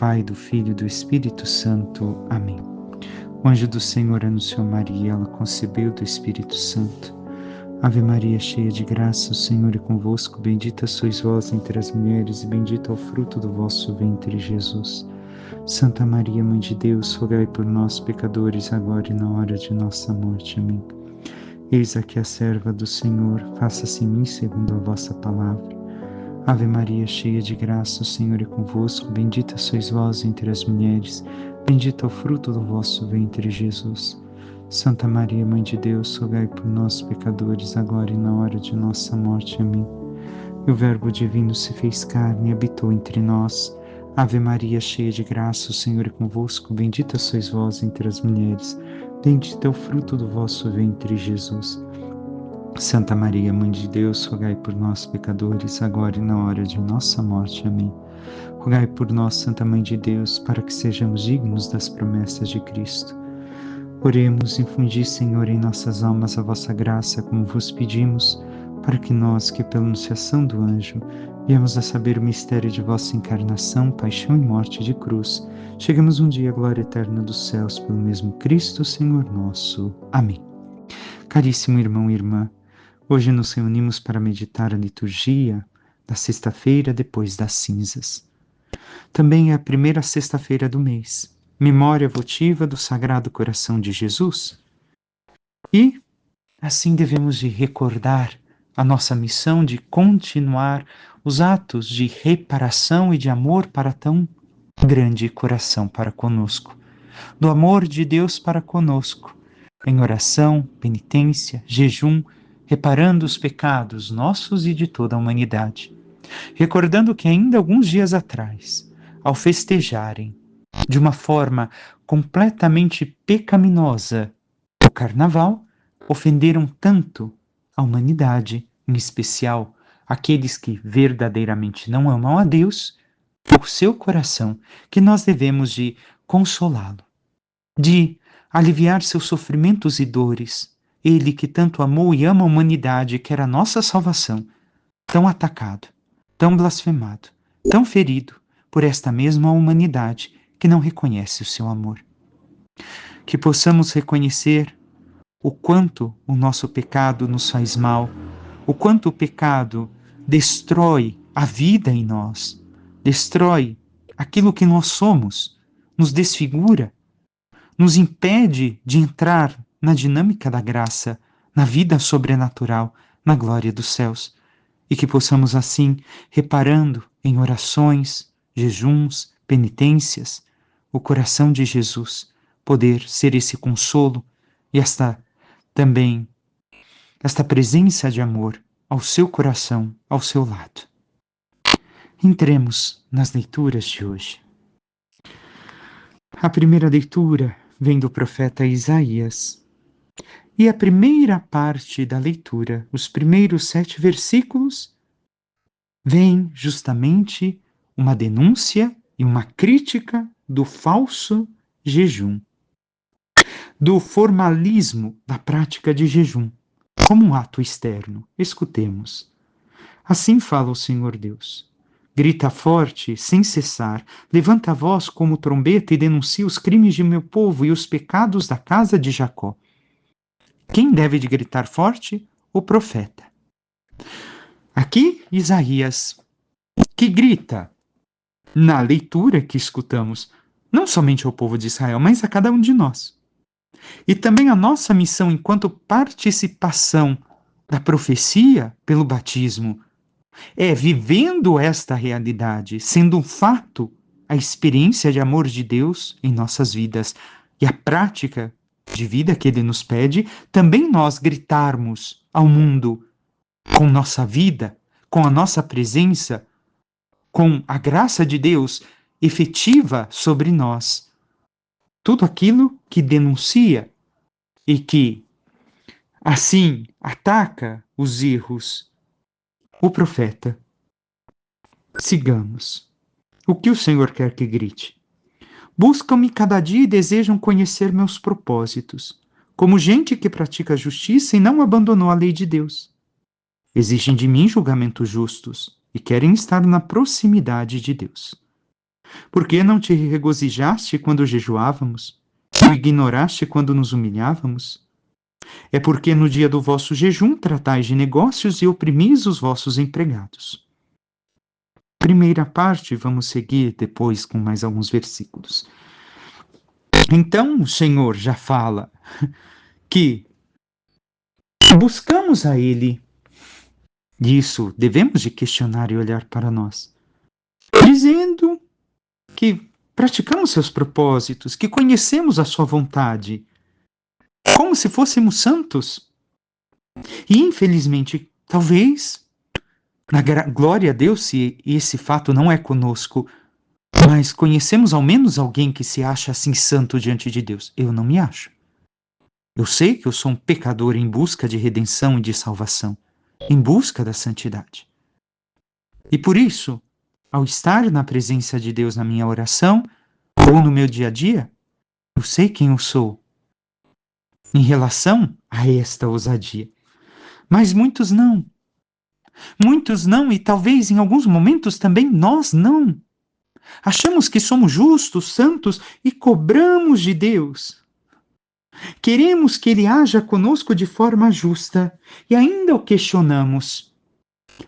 Pai, do Filho e do Espírito Santo. Amém. O anjo do Senhor anunciou Maria, ela concebeu do Espírito Santo. Ave Maria, cheia de graça, o Senhor é convosco, bendita sois vós entre as mulheres, e bendito é o fruto do vosso ventre, Jesus. Santa Maria, Mãe de Deus, rogai por nós, pecadores, agora e na hora de nossa morte. Amém. Eis aqui a serva do Senhor, faça-se em mim segundo a vossa palavra. Ave Maria, cheia de graça, o Senhor é convosco, bendita sois vós entre as mulheres, bendito é o fruto do vosso ventre, Jesus. Santa Maria, Mãe de Deus, rogai por nós, pecadores, agora e na hora de nossa morte. Amém. E o Verbo divino se fez carne e habitou entre nós. Ave Maria, cheia de graça, o Senhor é convosco, bendita sois vós entre as mulheres, bendito é o fruto do vosso ventre, Jesus. Santa Maria, Mãe de Deus, rogai por nós, pecadores, agora e na hora de nossa morte. Amém. Rogai por nós, Santa Mãe de Deus, para que sejamos dignos das promessas de Cristo. Oremos, infundi, Senhor, em nossas almas a vossa graça, como vos pedimos, para que nós, que pela anunciação do anjo, viemos a saber o mistério de vossa encarnação, paixão e morte de cruz, cheguemos um dia à glória eterna dos céus, pelo mesmo Cristo, Senhor nosso. Amém. Caríssimo irmão e irmã, hoje nos reunimos para meditar a liturgia da sexta-feira depois das cinzas. Também é a primeira sexta-feira do mês, memória votiva do Sagrado Coração de Jesus. E assim devemos de recordar a nossa missão de continuar os atos de reparação e de amor para tão grande coração para conosco, do amor de Deus para conosco, em oração, penitência, jejum, reparando os pecados nossos e de toda a humanidade. Recordando que ainda alguns dias atrás, ao festejarem de uma forma completamente pecaminosa o Carnaval, ofenderam tanto a humanidade, em especial aqueles que verdadeiramente não amam a Deus, o seu coração, que nós devemos de consolá-lo, de aliviar seus sofrimentos e dores. Ele que tanto amou e ama a humanidade, quer a nossa salvação, tão atacado, tão blasfemado, tão ferido por esta mesma humanidade que não reconhece o seu amor. Que possamos reconhecer o quanto o nosso pecado nos faz mal, o quanto o pecado destrói a vida em nós, destrói aquilo que nós somos, nos desfigura, nos impede de entrar na dinâmica da graça, na vida sobrenatural, na glória dos céus. E que possamos assim, reparando em orações, jejuns, penitências, o coração de Jesus, poder ser esse consolo e esta presença de amor ao seu coração, ao seu lado. Entremos nas leituras de hoje. A primeira leitura vem do profeta Isaías. E a primeira parte da leitura, os primeiros 7 versículos, vem justamente uma denúncia e uma crítica do falso jejum, do formalismo da prática de jejum, como um ato externo. Escutemos. Assim fala o Senhor Deus. Grita forte, sem cessar, levanta a voz como trombeta e denuncia os crimes de meu povo e os pecados da casa de Jacó. Quem deve de gritar forte? O profeta. Aqui, Isaías, que grita, na leitura que escutamos, não somente ao povo de Israel, mas a cada um de nós. E também a nossa missão enquanto participação da profecia pelo batismo é, vivendo esta realidade, sendo um fato, a experiência de amor de Deus em nossas vidas e a prática de vida que Ele nos pede, também nós gritarmos ao mundo com nossa vida, com a nossa presença, com a graça de Deus efetiva sobre nós. Tudo aquilo que denuncia e que, assim, ataca os erros. O profeta. Sigamos. O que o Senhor quer que grite? Buscam-me cada dia e desejam conhecer meus propósitos, como gente que pratica a justiça e não abandonou a lei de Deus. Exigem de mim julgamentos justos e querem estar na proximidade de Deus. Por que não te regozijaste quando jejuávamos? O ignoraste quando nos humilhávamos? É porque no dia do vosso jejum tratais de negócios e oprimis os vossos empregados. Primeira parte, vamos seguir depois com mais alguns versículos. Então o Senhor já fala que buscamos a Ele. Disso devemos de questionar e olhar para nós, dizendo que praticamos seus propósitos, que conhecemos a sua vontade, como se fôssemos santos. E infelizmente, talvez, na glória a Deus, se esse fato não é conosco, mas conhecemos ao menos alguém que se acha assim santo diante de Deus. Eu não me acho. Eu sei que eu sou um pecador em busca de redenção e de salvação, em busca da santidade. E por isso, ao estar na presença de Deus na minha oração, ou no meu dia a dia, eu sei quem eu sou em relação a esta ousadia. Mas muitos não. Muitos não, e talvez em alguns momentos também nós não. Achamos que somos justos, santos e cobramos de Deus. Queremos que Ele haja conosco de forma justa e ainda o questionamos,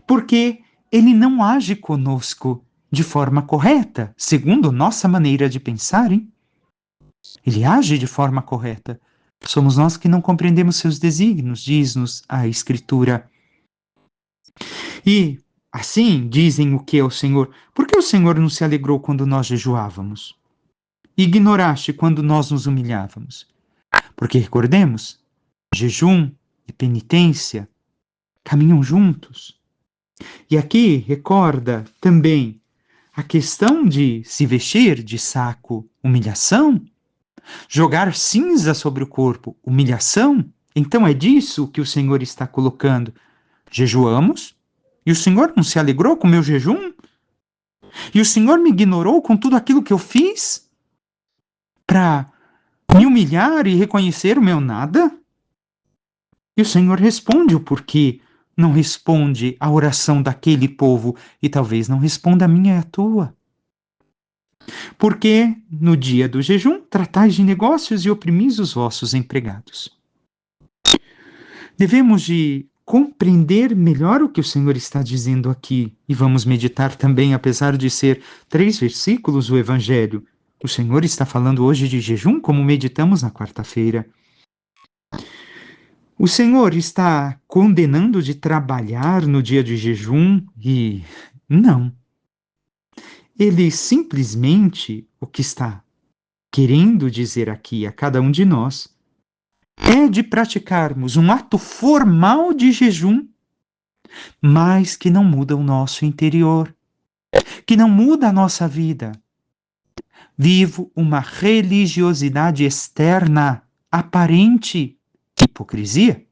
porque Ele não age conosco de forma correta, segundo nossa maneira de pensar, hein? Ele age de forma correta. Somos nós que não compreendemos seus desígnios, diz-nos a Escritura. E, assim, dizem o que ao Senhor? Por que o Senhor não se alegrou quando nós jejuávamos? Ignoraste quando nós nos humilhávamos? Porque, recordemos, jejum e penitência caminham juntos. E aqui recorda também a questão de se vestir de saco, humilhação, jogar cinza sobre o corpo, humilhação. Então é disso que o Senhor está colocando. Jejuamos, e o Senhor não se alegrou com o meu jejum? E o Senhor me ignorou com tudo aquilo que eu fiz para me humilhar e reconhecer o meu nada? E o Senhor responde o porquê não responde a oração daquele povo e talvez não responda a minha e a tua. Porque no dia do jejum tratais de negócios e oprimis os vossos empregados. Devemos de compreender melhor o que o Senhor está dizendo aqui e vamos meditar também, apesar de ser 3 versículos o Evangelho. O Senhor está falando hoje de jejum, como meditamos na quarta-feira. O Senhor está condenando de trabalhar no dia de jejum e não. Ele simplesmente, o que está querendo dizer aqui a cada um de nós, é de praticarmos um ato formal de jejum, mas que não muda o nosso interior, que não muda a nossa vida. Vivo uma religiosidade externa, aparente, hipocrisia.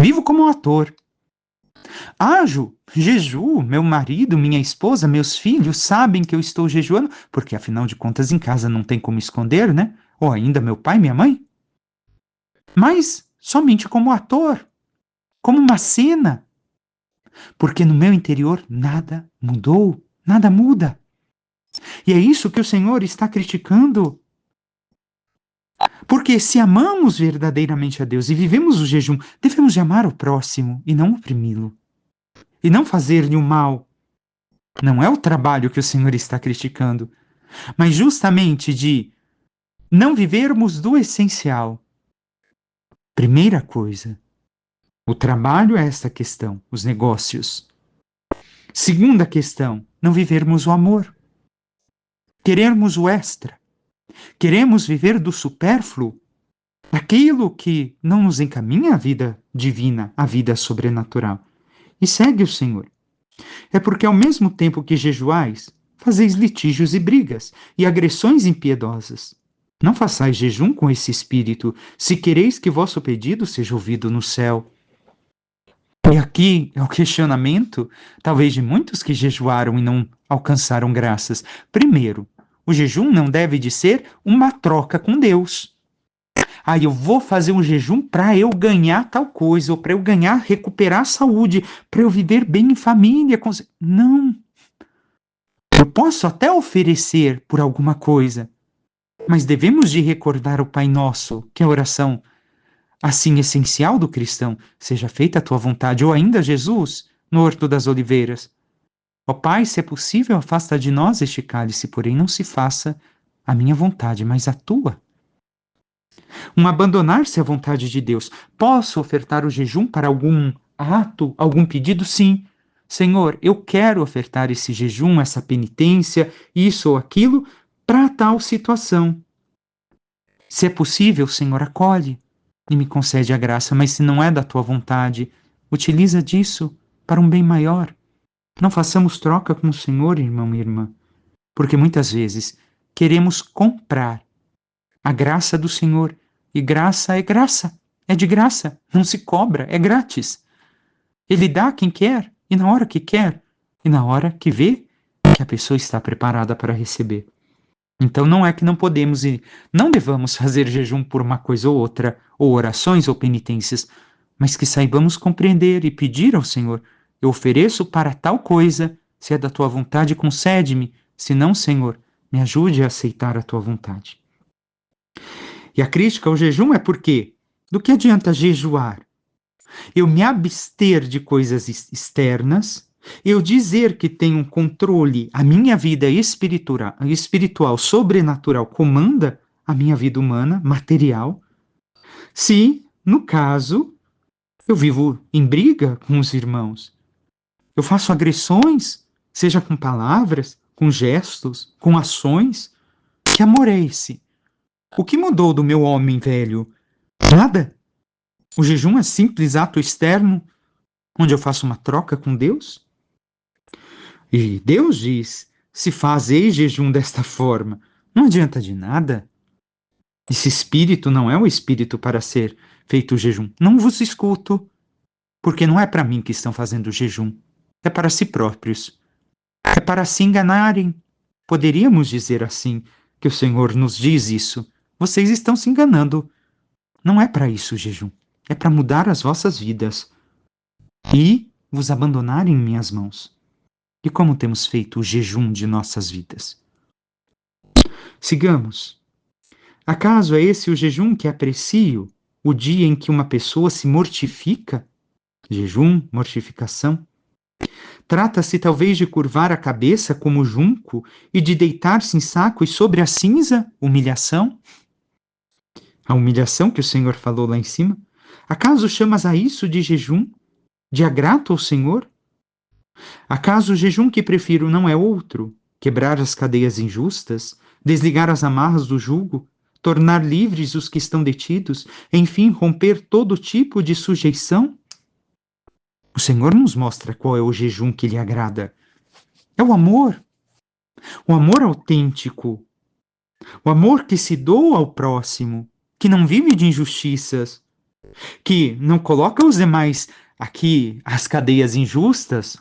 Vivo como um ator. Ajo, jejuo, meu marido, minha esposa, meus filhos sabem que eu estou jejuando, porque afinal de contas em casa não tem como esconder, né? Ou ainda meu pai, minha mãe. Mas somente como ator, como uma cena. Porque no meu interior nada mudou, nada muda. E é isso que o Senhor está criticando. Porque se amamos verdadeiramente a Deus e vivemos o jejum, devemos de amar o próximo e não oprimi-lo. E não fazer-lhe o mal. Não é o trabalho que o Senhor está criticando, mas justamente de não vivermos do essencial. Primeira coisa, o trabalho é essa questão, os negócios. Segunda questão, não vivermos o amor. Querermos o extra. Queremos viver do supérfluo, aquilo que não nos encaminha à vida divina, à vida sobrenatural. E segue o Senhor. É porque ao mesmo tempo que jejuais, fazeis litígios e brigas, e agressões impiedosas. Não façais jejum com esse espírito, se quereis que vosso pedido seja ouvido no céu. E aqui é o questionamento, talvez de muitos que jejuaram e não alcançaram graças. Primeiro, o jejum não deve de ser uma troca com Deus. Eu vou fazer um jejum para eu ganhar tal coisa, ou para eu ganhar, recuperar a saúde, para eu viver bem em família. Não. posso até oferecer por alguma coisa, mas devemos de recordar o Pai Nosso, que é a oração assim essencial do cristão. Seja feita a tua vontade, ou ainda Jesus, no Horto das Oliveiras. Ó Pai, se é possível, afasta de nós este cálice, porém não se faça a minha vontade, mas a tua. Um abandonar-se à vontade de Deus. Posso ofertar o jejum para algum ato, algum pedido? Sim. Senhor, eu quero ofertar esse jejum, essa penitência, isso ou aquilo, para tal situação. Se é possível, Senhor, acolhe e me concede a graça, mas se não é da tua vontade, utiliza disso para um bem maior. Não façamos troca com o Senhor, irmão e irmã, porque muitas vezes queremos comprar a graça do Senhor, e graça, é de graça, não se cobra, é grátis. Ele dá a quem quer, e na hora que quer, e na hora que vê que a pessoa está preparada para receber. Então não é que não podemos e não devamos fazer jejum por uma coisa ou outra, ou orações ou penitências, mas que saibamos compreender e pedir ao Senhor: eu ofereço para tal coisa, se é da tua vontade, concede-me, se não, Senhor, me ajude a aceitar a tua vontade. E a crítica ao jejum é porque do que adianta jejuar? Eu me abster de coisas externas, eu dizer que tenho um controle, a minha vida espiritual, sobrenatural, comanda a minha vida humana, material, se, no caso, eu vivo em briga com os irmãos, eu faço agressões, seja com palavras, com gestos, com ações. Que amor é esse? O que mudou do meu homem velho? Nada. O jejum é simples ato externo, onde eu faço uma troca com Deus? E Deus diz: se fazeis jejum desta forma, não adianta de nada. Esse espírito não é o espírito para ser feito o jejum. Não vos escuto, porque não é para mim que estão fazendo o jejum, é para si próprios. É para se enganarem. Poderíamos dizer assim, que o Senhor nos diz isso. Vocês estão se enganando. Não é para isso o jejum. É para mudar as vossas vidas e vos abandonar em minhas mãos. E como temos feito o jejum de nossas vidas? Sigamos. Acaso é esse o jejum que aprecio, o dia em que uma pessoa se mortifica? Jejum, mortificação. Trata-se talvez de curvar a cabeça como junco e de deitar-se em sacos sobre a cinza? Humilhação? A humilhação que o Senhor falou lá em cima? Acaso chamas a isso de jejum? De agrado ao Senhor? Acaso o jejum que prefiro não é outro? Quebrar as cadeias injustas, desligar as amarras do jugo, tornar livres os que estão detidos, enfim, romper todo tipo de sujeição? O Senhor nos mostra qual é o jejum que lhe agrada. É o amor autêntico, o amor que se doa ao próximo, que não vive de injustiças, que não coloca os demais aqui as cadeias injustas.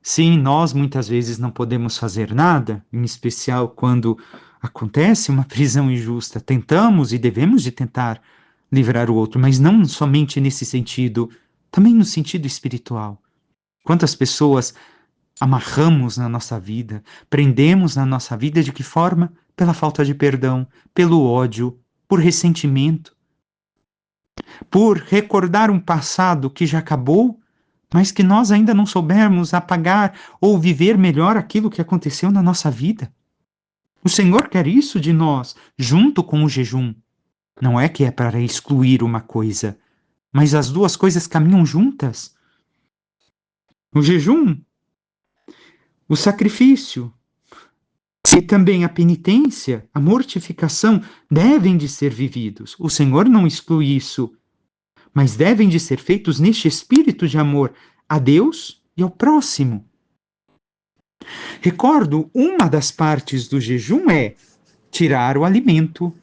Sim, nós muitas vezes não podemos fazer nada, em especial quando acontece uma prisão injusta. Tentamos e devemos de tentar livrar o outro, mas não somente nesse sentido, também no sentido espiritual. Quantas pessoas amarramos na nossa vida, prendemos na nossa vida, de que forma? Pela falta de perdão, pelo ódio, por ressentimento, por recordar um passado que já acabou, mas que nós ainda não soubermos apagar ou viver melhor aquilo que aconteceu na nossa vida. O Senhor quer isso de nós, junto com o jejum. Não é que é para excluir uma coisa, mas as duas coisas caminham juntas. O jejum, o sacrifício e também a penitência, a mortificação devem de ser vividos. O Senhor não exclui isso, mas devem de ser feitos neste espírito de amor a Deus e ao próximo. Recordo, uma das partes do jejum é tirar o alimento,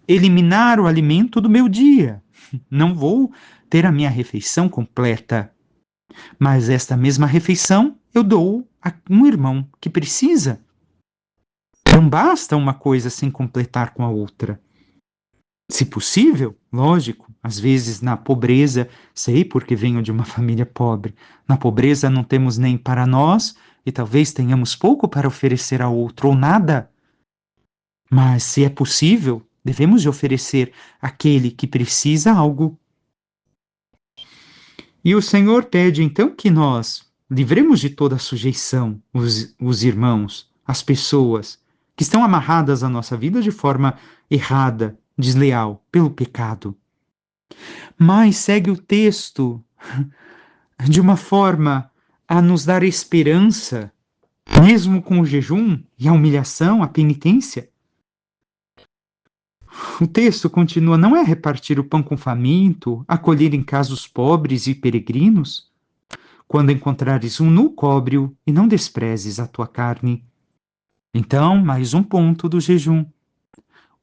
eliminar o alimento do meu dia. Não vou ter a minha refeição completa, mas esta mesma refeição eu dou a um irmão que precisa. Não basta uma coisa sem completar com a outra. Se possível, lógico, às vezes na pobreza, sei porque venho de uma família pobre, na pobreza não temos nem para nós e talvez tenhamos pouco para oferecer ao outro ou nada. Mas se é possível, devemos de oferecer àquele que precisa algo. E o Senhor pede então que nós livremos de toda a sujeição os irmãos, as pessoas que estão amarradas à nossa vida de forma errada, desleal, pelo pecado. Mas segue o texto de uma forma a nos dar esperança, mesmo com o jejum e a humilhação, a penitência. O texto continua: não é repartir o pão com faminto, acolher em casa os pobres e peregrinos? Quando encontrares um nu, cobre-o e não desprezes a tua carne. Então, mais um ponto do jejum.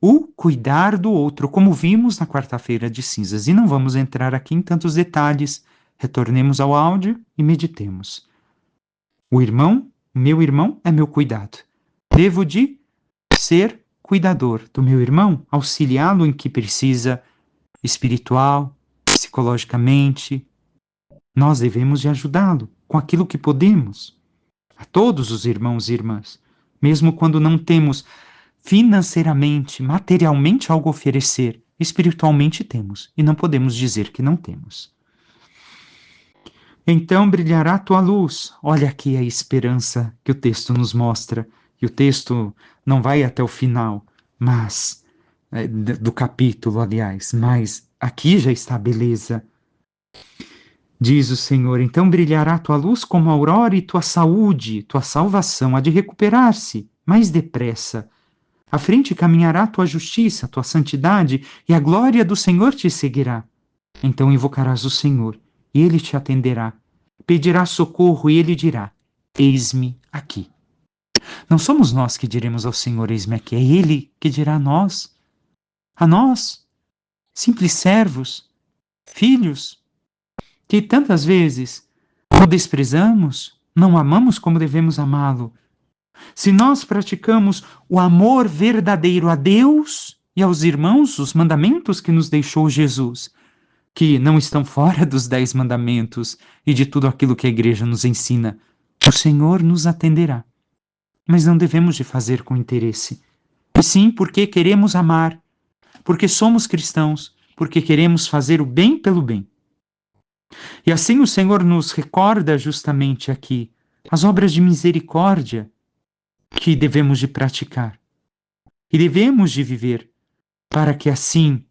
O cuidar do outro, como vimos na quarta-feira de cinzas. E não vamos entrar aqui em tantos detalhes. Retornemos ao áudio e meditemos. O meu irmão é meu cuidado. Devo de ser cuidador do meu irmão, auxiliá-lo em que precisa, espiritual, psicologicamente. Nós devemos de ajudá-lo com aquilo que podemos. A todos os irmãos e irmãs, mesmo quando não temos financeiramente, materialmente algo a oferecer, espiritualmente temos, e não podemos dizer que não temos. Então brilhará a tua luz. Olha aqui a esperança que o texto nos mostra. E o texto não vai até o final, mas do capítulo, aliás, mas aqui já está a beleza. Diz o Senhor: então brilhará a tua luz como a aurora e tua saúde, tua salvação há de recuperar-se mais depressa. À frente caminhará a tua justiça, a tua santidade, e a glória do Senhor te seguirá. Então invocarás o Senhor, e ele te atenderá. Pedirás socorro, e ele dirá: eis-me aqui. Não somos nós que diremos ao Senhor: eis-me aqui. É ele que dirá a nós, simples servos, filhos, que tantas vezes o desprezamos, não amamos como devemos amá-lo. Se nós praticamos o amor verdadeiro a Deus e aos irmãos, os mandamentos que nos deixou Jesus, que não estão fora dos 10 mandamentos e de tudo aquilo que a igreja nos ensina, o Senhor nos atenderá. Mas não devemos de fazer com interesse, e sim porque queremos amar, porque somos cristãos, porque queremos fazer o bem pelo bem. E assim o Senhor nos recorda justamente aqui as obras de misericórdia que devemos de praticar e devemos de viver para que assim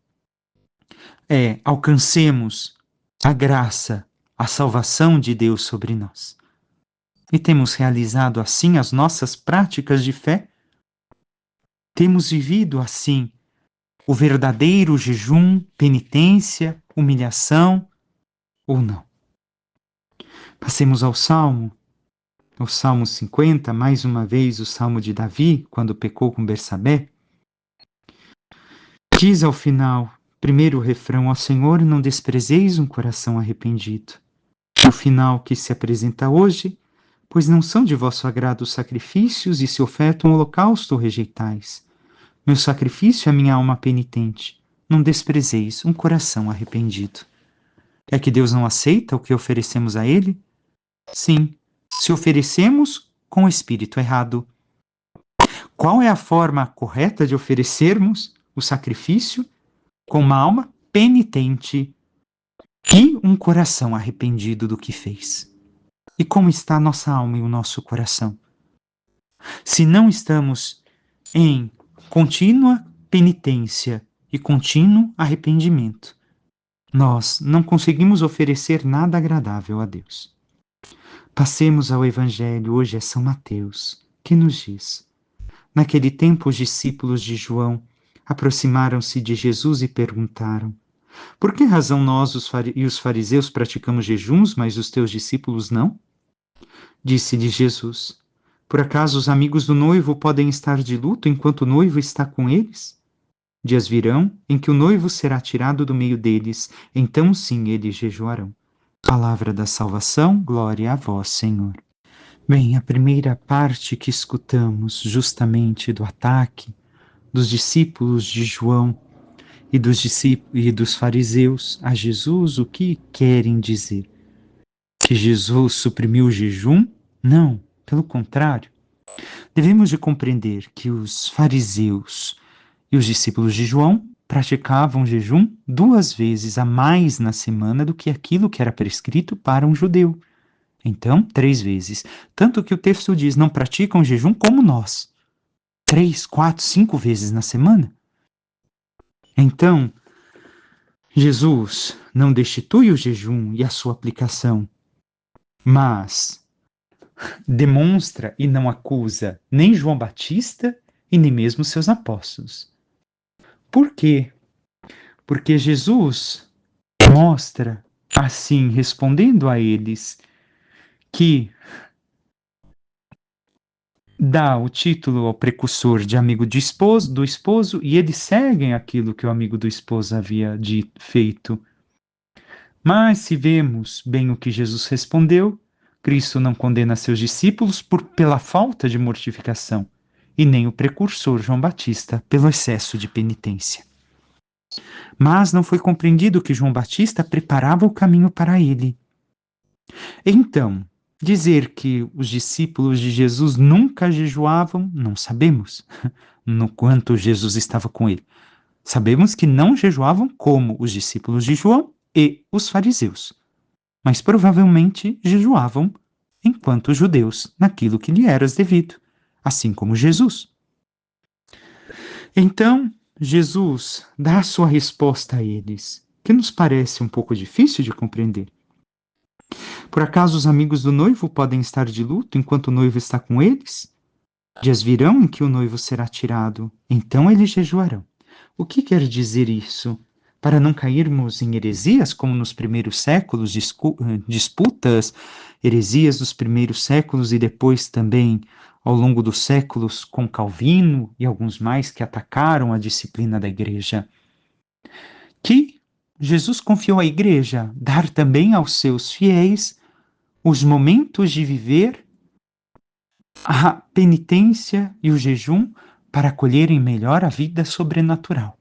alcancemos a graça, a salvação de Deus sobre nós. E temos realizado assim as nossas práticas de fé? Temos vivido assim o verdadeiro jejum, penitência, humilhação ou não? Passemos ao Salmo. O Salmo 50, mais uma vez o Salmo de Davi, quando pecou com Bersabé, diz ao final, primeiro refrão: ó Senhor, não desprezeis um coração arrependido. O final que se apresenta hoje: pois não são de vosso agrado os sacrifícios, e se oferta um holocausto rejeitais. Meu sacrifício é minha alma penitente. Não desprezeis um coração arrependido. É que Deus não aceita o que oferecemos a Ele? Sim, se oferecemos com o espírito errado. Qual é a forma correta de oferecermos o sacrifício? Com uma alma penitente e um coração arrependido do que fez. E como está a nossa alma e o nosso coração? Se não estamos em contínua penitência e contínuo arrependimento, nós não conseguimos oferecer nada agradável a Deus. Passemos ao Evangelho. Hoje é São Mateus, que nos diz: naquele tempo os discípulos de João aproximaram-se de Jesus e perguntaram: por que razão nós e os fariseus praticamos jejuns, mas os teus discípulos não? Disse-lhe Jesus: por acaso os amigos do noivo podem estar de luto enquanto o noivo está com eles? Dias virão em que o noivo será tirado do meio deles, então sim eles jejuarão. Palavra da salvação, glória a vós, Senhor. Bem, a primeira parte que escutamos justamente do ataque dos discípulos de João e dos discípulos e dos fariseus a Jesus, o que querem dizer? Que Jesus suprimiu o jejum? Não, pelo contrário. Devemos de compreender que os fariseus e os discípulos de João praticavam jejum 2 vezes a mais na semana do que aquilo que era prescrito para um judeu. Então, 3 vezes. Tanto que o texto diz, não praticam jejum como nós. 3, 4, 5 vezes na semana. Então, Jesus não destitui o jejum e a sua aplicação, mas demonstra e não acusa nem João Batista e nem mesmo seus apóstolos. Por quê? Porque Jesus mostra, assim, respondendo a eles, que dá o título ao precursor de amigo do esposo, e eles seguem aquilo que o amigo do esposo havia feito. Mas se vemos bem o que Jesus respondeu, Cristo não condena seus discípulos pela falta de mortificação, e nem o precursor João Batista pelo excesso de penitência. Mas não foi compreendido que João Batista preparava o caminho para ele. Então, dizer que os discípulos de Jesus nunca jejuavam, não sabemos, no quanto Jesus estava com ele. Sabemos que não jejuavam como os discípulos de João e os fariseus, mas provavelmente jejuavam enquanto judeus, naquilo que lhe era devido, assim como Jesus. Então, Jesus dá a sua resposta a eles, que nos parece um pouco difícil de compreender. Por acaso os amigos do noivo podem estar de luto enquanto o noivo está com eles? Dias virão em que o noivo será tirado, então eles jejuarão. O que quer dizer isso? Para não cairmos em heresias, como nos primeiros séculos, disputas, heresias dos primeiros séculos e depois também ao longo dos séculos com Calvino e alguns mais que atacaram a disciplina da igreja. Que Jesus confiou à igreja dar também aos seus fiéis os momentos de viver a penitência e o jejum para acolherem melhor a vida sobrenatural.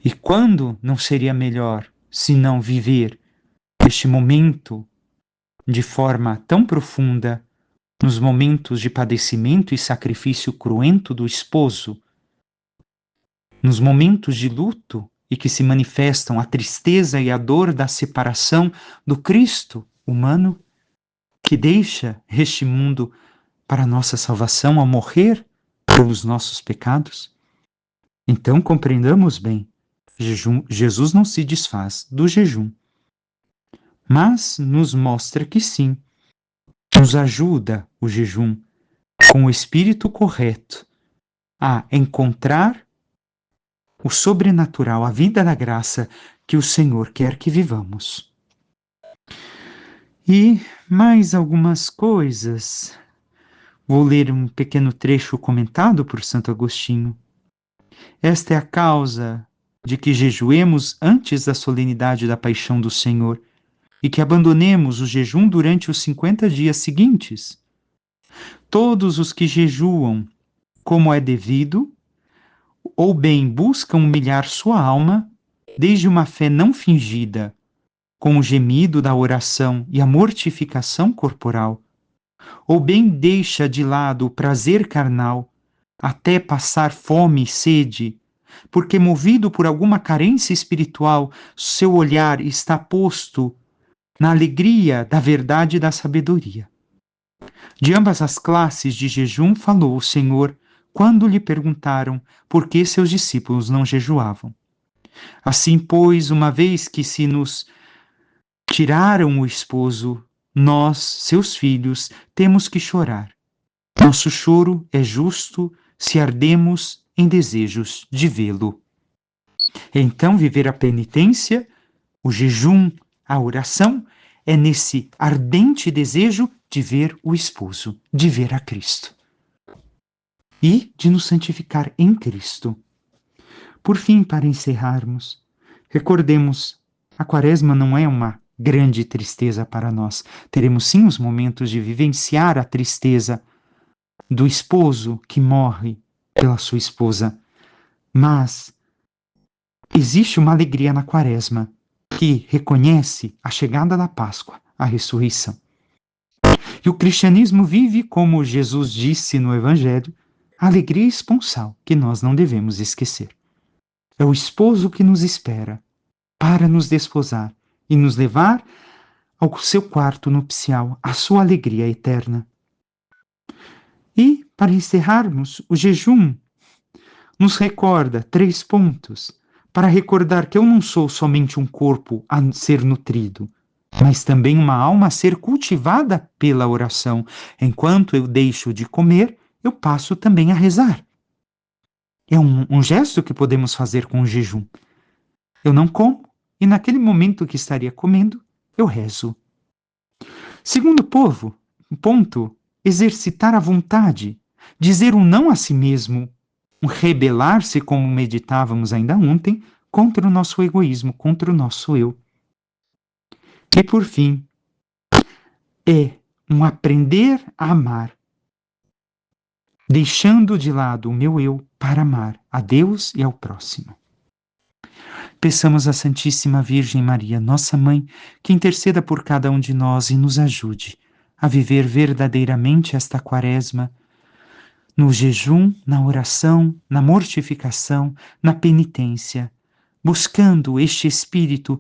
E quando não seria melhor se não viver este momento de forma tão profunda, nos momentos de padecimento e sacrifício cruento do esposo, nos momentos de luto e que se manifestam a tristeza e a dor da separação do Cristo humano que deixa este mundo para nossa salvação ao morrer pelos nossos pecados? Então compreendamos bem, Jesus não se desfaz do jejum, mas nos mostra que sim, nos ajuda o jejum com o espírito correto a encontrar o sobrenatural, a vida da graça que o Senhor quer que vivamos. E mais algumas coisas. Vou ler um pequeno trecho comentado por Santo Agostinho. Esta é a causa de que jejuemos antes da solenidade da paixão do Senhor e que abandonemos o jejum durante os 50 dias seguintes. Todos os que jejuam como é devido, ou bem buscam humilhar sua alma, desde uma fé não fingida, com o gemido da oração e a mortificação corporal, ou bem deixa de lado o prazer carnal, até passar fome e sede, porque movido por alguma carência espiritual, seu olhar está posto na alegria da verdade e da sabedoria. De ambas as classes de jejum falou o Senhor quando lhe perguntaram por que seus discípulos não jejuavam. Assim, pois, uma vez que se nos tiraram o esposo, nós, seus filhos, temos que chorar. Nosso choro é justo se ardemos em desejos de vê-lo. Então, viver a penitência, o jejum, a oração, é nesse ardente desejo de ver o esposo, de ver a Cristo. E de nos santificar em Cristo. Por fim, para encerrarmos, recordemos, a quaresma não é uma grande tristeza para nós. Teremos sim os momentos de vivenciar a tristeza do esposo que morre pela sua esposa, mas existe uma alegria na Quaresma que reconhece a chegada da Páscoa, a ressurreição. E o cristianismo vive, como Jesus disse no Evangelho, a alegria esponsal que nós não devemos esquecer. É o esposo que nos espera para nos desposar e nos levar ao seu quarto nupcial, a sua alegria eterna. E, para encerrarmos, o jejum nos recorda 3 pontos para recordar que eu não sou somente um corpo a ser nutrido, mas também uma alma a ser cultivada pela oração. Enquanto eu deixo de comer, eu passo também a rezar. É um gesto que podemos fazer com o jejum. Eu não como e naquele momento que estaria comendo, eu rezo. Segundo ponto, exercitar a vontade, dizer um não a si mesmo, rebelar-se, como meditávamos ainda ontem, contra o nosso egoísmo, contra o nosso eu. E por fim, é um aprender a amar, deixando de lado o meu eu para amar a Deus e ao próximo. Peçamos à Santíssima Virgem Maria, nossa Mãe, que interceda por cada um de nós e nos ajude a viver verdadeiramente esta Quaresma, no jejum, na oração, na mortificação, na penitência, buscando este espírito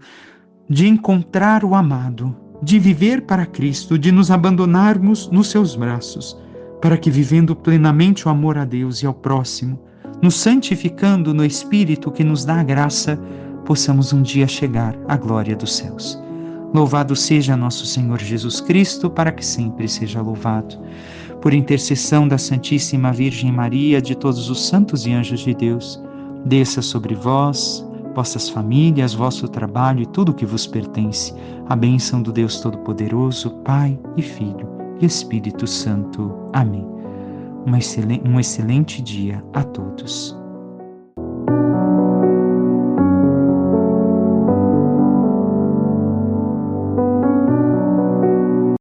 de encontrar o amado, de viver para Cristo, de nos abandonarmos nos seus braços, para que, vivendo plenamente o amor a Deus e ao próximo, nos santificando no Espírito que nos dá a graça, possamos um dia chegar à glória dos céus. Louvado seja nosso Senhor Jesus Cristo, para que sempre seja louvado. Por intercessão da Santíssima Virgem Maria, de todos os santos e anjos de Deus, desça sobre vós, vossas famílias, vosso trabalho e tudo o que vos pertence, a bênção do Deus Todo-Poderoso, Pai e Filho e Espírito Santo. Amém. Um excelente dia a todos.